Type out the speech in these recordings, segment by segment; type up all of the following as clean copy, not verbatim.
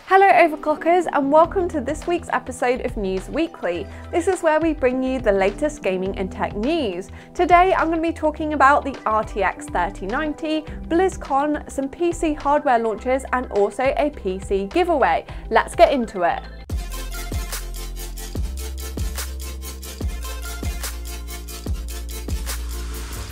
Hello Overclockers and welcome to this week's episode of News Weekly. This is where we bring you the latest gaming and tech news. Today I'm going to be talking about the RTX 3090, Blizzcon, some PC hardware launches and also a PC giveaway. Let's get into it.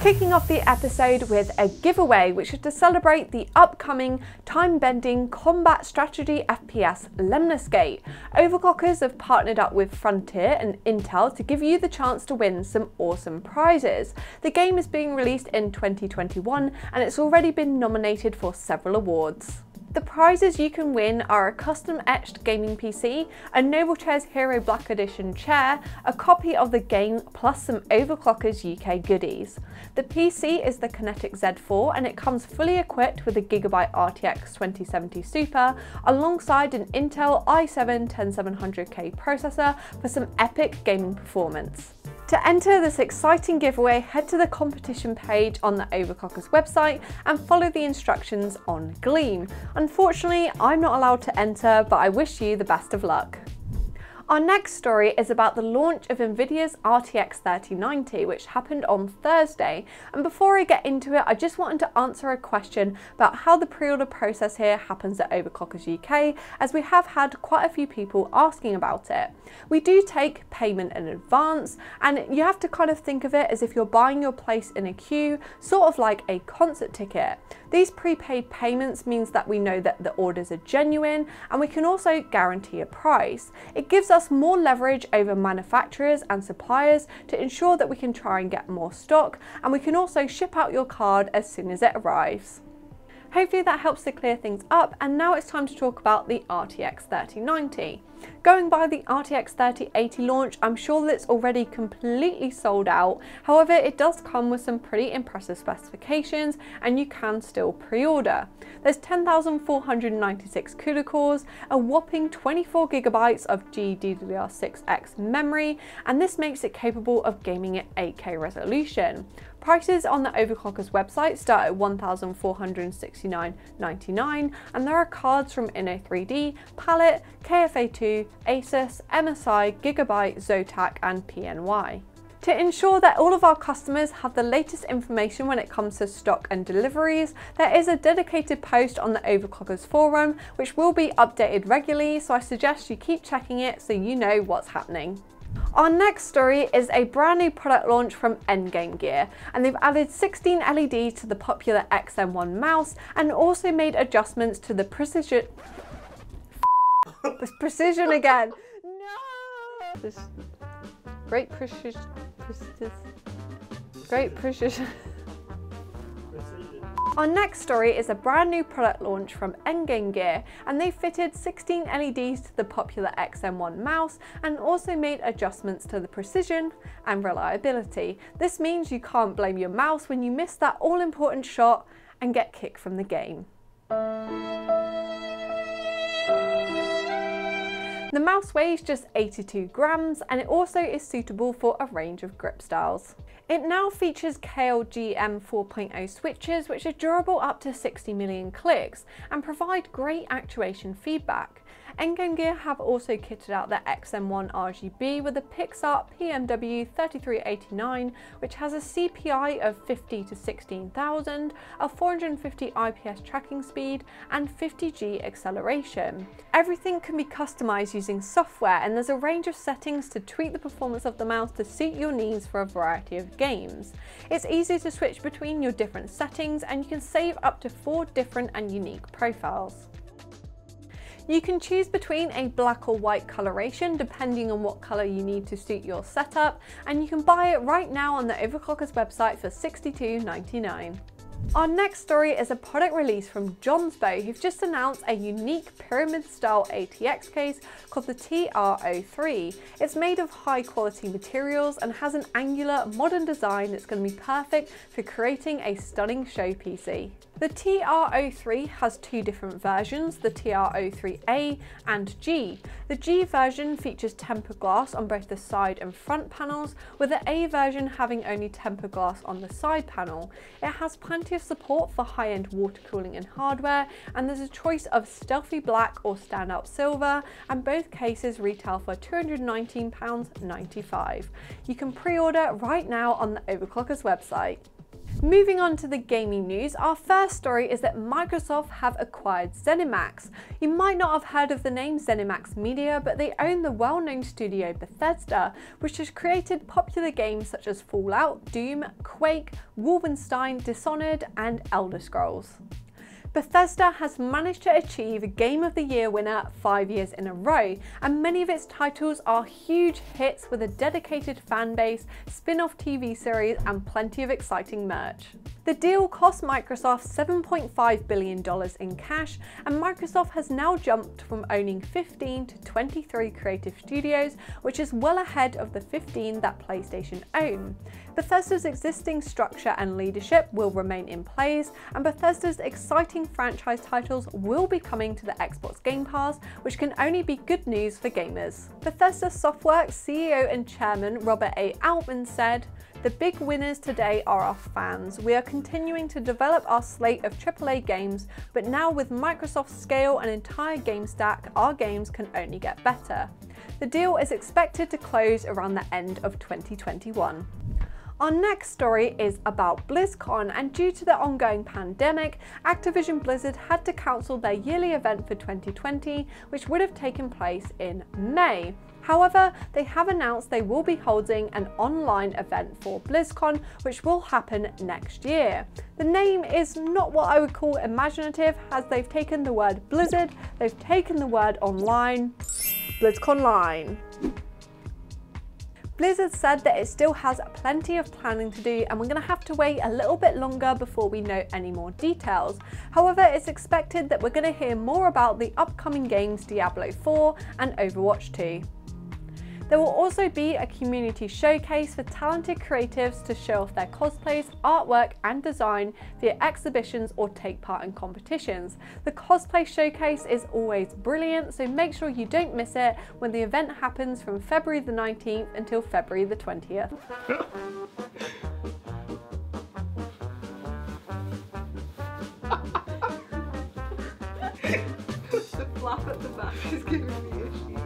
Kicking off the episode with a giveaway, which is to celebrate the upcoming time-bending combat strategy FPS Lemnis Gate. Overclockers have partnered up with Frontier and Intel to give you the chance to win some awesome prizes. The game is being released in 2021 and it's already been nominated for several awards. The prizes you can win are a custom-etched gaming PC, a Noble Chairs Hero Black Edition chair, a copy of the game, plus some Overclockers UK goodies. The PC is the Kinetic Z4 and it comes fully equipped with a Gigabyte RTX 2070 Super alongside an Intel i7-10700K processor for some epic gaming performance. To enter this exciting giveaway, head to the competition page on the Overclockers website and follow the instructions on Gleam. Unfortunately, I'm not allowed to enter, but I wish you the best of luck. Our next story is about the launch of Nvidia's RTX 3090, which happened on Thursday. And before I get into it, I just wanted to answer a question about how the pre-order process here happens at Overclockers UK, as we have had quite a few people asking about it. We do take payment in advance, and you have to kind of think of it as if you're buying your place in a queue, sort of like a concert ticket. These prepaid payments means that we know that the orders are genuine and we can also guarantee a price. It gives us more leverage over manufacturers and suppliers to ensure that we can try and get more stock, and we can also ship out your card as soon as it arrives. Hopefully that helps to clear things up, and now it's time to talk about the RTX 3090. Going by the RTX 3080 launch, I'm sure that it's already completely sold out. However, it does come with some pretty impressive specifications and you can still pre-order. There's 10,496 CUDA cores, a whopping 24 gigabytes of GDDR6X memory, and this makes it capable of gaming at 8K resolution. Prices on the Overclockers website start at $1,469.99, and there are cards from Inno3D, Palette, KFA2, Asus, MSI, Gigabyte, Zotac and PNY. To ensure that all of our customers have the latest information when it comes to stock and deliveries, there is a dedicated post on the Overclockers forum which will be updated regularly, so I suggest you keep checking it so you know what's happening. Our next story is a brand new product launch from Endgame Gear, and they've added 16 LEDs to the popular XM1 mouse and also made adjustments to the precision... precision again! No! This great precision... Great precision... Our next story is a brand new product launch from Endgame Gear, and they fitted 16 LEDs to the popular XM1 mouse and also made adjustments to the precision and reliability. This means you can't blame your mouse when you miss that all-important shot and get kicked from the game. The mouse weighs just 82 grams and it also is suitable for a range of grip styles. It now features KLGM 4.0 switches which are durable up to 60 million clicks and provide great actuation feedback. Endgame Gear have also kitted out their XM1 RGB with a Pixar PMW 3389, which has a CPI of 50 to 16,000, a 450 IPS tracking speed and 50G acceleration. Everything can be customized using software, and there's a range of settings to tweak the performance of the mouse to suit your needs for a variety of games. It's easy to switch between your different settings and you can save up to 4 different and unique profiles. You can choose between a black or white coloration depending on what colour you need to suit your setup, and you can buy it right now on the Overclockers website for $62.99. Our next story is a product release from Jonsbo, who've just announced a unique pyramid style ATX case called the TR03. It's made of high quality materials and has an angular modern design that's going to be perfect for creating a stunning show PC. The TR03 has two different versions, the TR03A and G. The G version features tempered glass on both the side and front panels, with the A version having only tempered glass on the side panel. It has plenty of support for high-end water cooling and hardware, and there's a choice of stealthy black or standout silver, and both cases retail for £219.95. You can pre-order right now on the Overclockers website. Moving on to the gaming news, our first story is that Microsoft have acquired Zenimax. You might not have heard of the name Zenimax Media, but they own the well-known studio Bethesda, which has created popular games such as Fallout, Doom, Quake, Wolfenstein, Dishonored, and Elder Scrolls. Bethesda has managed to achieve a Game of the Year winner 5 years in a row, and many of its titles are huge hits with a dedicated fan base, spin-off TV series, and plenty of exciting merch. The deal cost Microsoft $7.5 billion in cash, and Microsoft has now jumped from owning 15 to 23 creative studios, which is well ahead of the 15 that PlayStation own. Bethesda's existing structure and leadership will remain in place, and Bethesda's exciting franchise titles will be coming to the Xbox Game Pass, which can only be good news for gamers. Bethesda Softworks CEO and chairman Robert A. Altman said, "The big winners today are our fans. We are continuing to develop our slate of AAA games, but now with Microsoft's scale and entire game stack, our games can only get better." The deal is expected to close around the end of 2021. Our next story is about Blizzcon, and due to the ongoing pandemic, Activision Blizzard had to cancel their yearly event for 2020, which would have taken place in May. However, they have announced they will be holding an online event for Blizzcon, which will happen next year. The name is not what I would call imaginative, as they've taken the word Blizzard, they've taken the word online, BlizzConline. Blizzard said that it still has plenty of planning to do, and we're going to have to wait a little bit longer before we know any more details. However, it's expected that we're going to hear more about the upcoming games Diablo 4 and Overwatch 2. There will also be a community showcase for talented creatives to show off their cosplays, artwork and design via exhibitions or take part in competitions. The cosplay showcase is always brilliant, so make sure you don't miss it when the event happens from February the 19th until February the 20th. The flap at the back is giving me issues.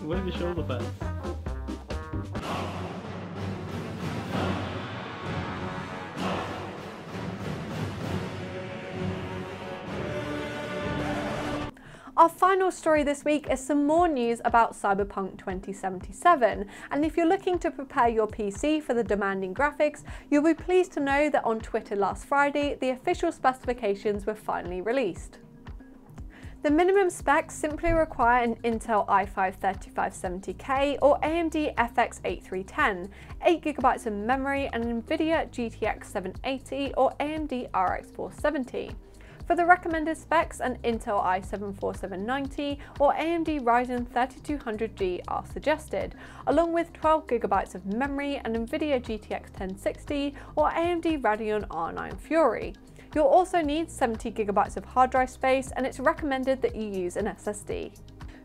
What are the shoulder pads? Our final story this week is some more news about Cyberpunk 2077, and if you're looking to prepare your PC for the demanding graphics, you'll be pleased to know that on Twitter last Friday, the official specifications were finally released. The minimum specs simply require an Intel i5-3570K or AMD FX 8310, 8GB of memory, and an NVIDIA GTX 780 or AMD RX 470. For the recommended specs, an Intel i7-4790 or AMD Ryzen 3200G are suggested, along with 12GB of memory, and NVIDIA GTX 1060 or AMD Radeon R9 Fury. You'll also need 70GB of hard drive space, and it's recommended that you use an SSD.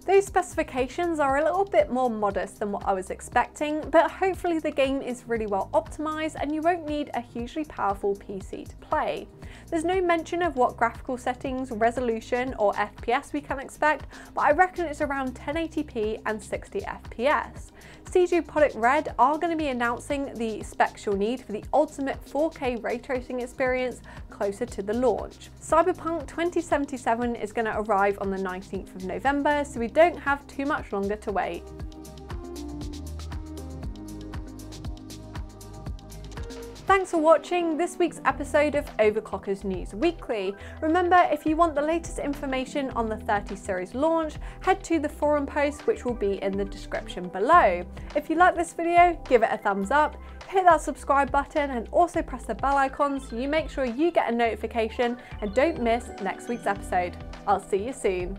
Those specifications are a little bit more modest than what I was expecting, but hopefully the game is really well optimized and you won't need a hugely powerful PC to play. There's no mention of what graphical settings, resolution or FPS we can expect, but I reckon it's around 1080p and 60 FPS. CG Projekt Red are going to be announcing the specs you'll need for the ultimate 4K ray tracing experience closer to the launch. Cyberpunk 2077 is going to arrive on the 19th of November, so we don't have too much longer to wait. Thanks for watching this week's episode of Overclockers News Weekly. Remember, if you want the latest information on the 30 series launch, head to the forum post, which will be in the description below. If you like this video, give it a thumbs up, hit that subscribe button, and also press the bell icon so you make sure you get a notification and don't miss next week's episode. I'll see you soon.